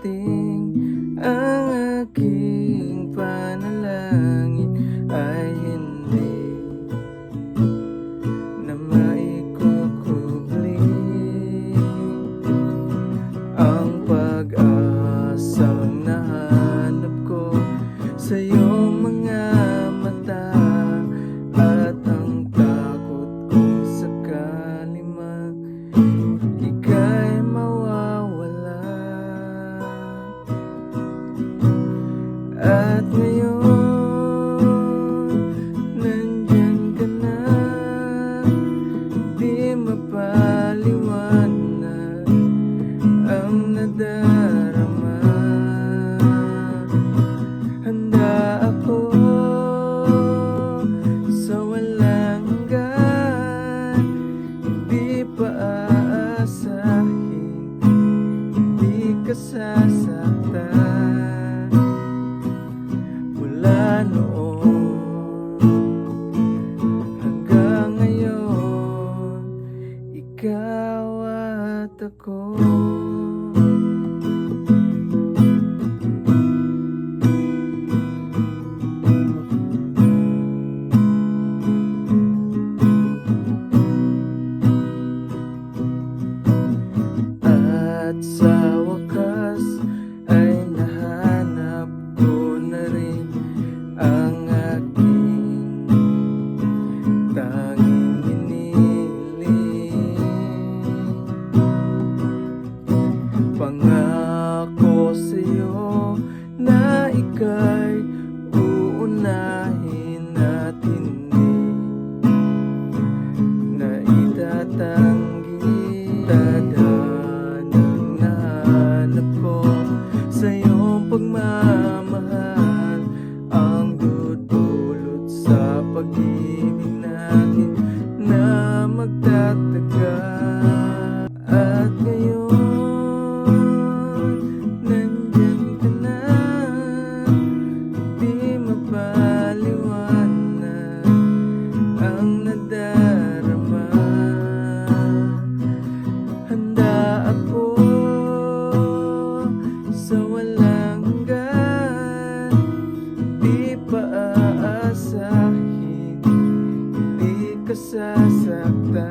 dumating. Ang aking panalangin ay hindi na maikukubli ang pag-asang nahanap ko sa iyong mga mata, at ang takot kung sakali man ika'y mawawala. At ngayon, nandyan ka na, di mapaliwanag ang nadarama. Handa ako sa walang hanggan, hindi pa aasahin, hindi ka sasaktan. Mula noon hanggang ngayon, ikaw at ako. At sa wakas ay nahanap ko na rin ang aking tanging hiniling. Pangako sa'yo na ika'y uunahin at hindi na itatanggi. Tadhanang nahanap ko sa iyong pagmamahal, ang dudulot sa pag-ibig natin na magtatagal. At ngayon, nandyan ka na, di mapaliwanag ang nadarama. Handa ako sa walang hanggan, di pa aasahin, hindi ka sasaktan.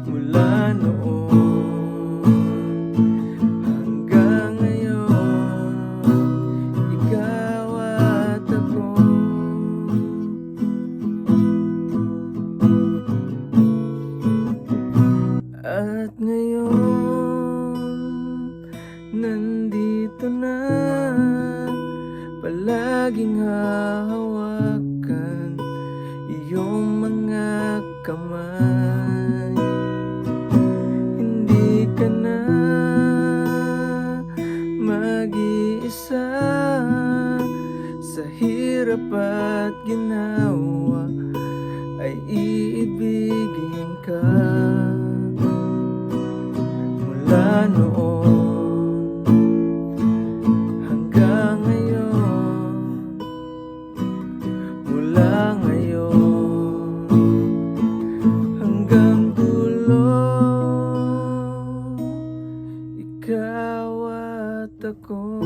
Mula noon hanggang ngayon, ikaw at ako. At ngayon, nandito na, palaging hahawakan iyong mga kamay. Hindi ka na mag-iisa sa hirap at ginawa, ay iibigin ka. Mula noon hanggang ngayon, mula ngayon hanggang dulo, ikaw at ako.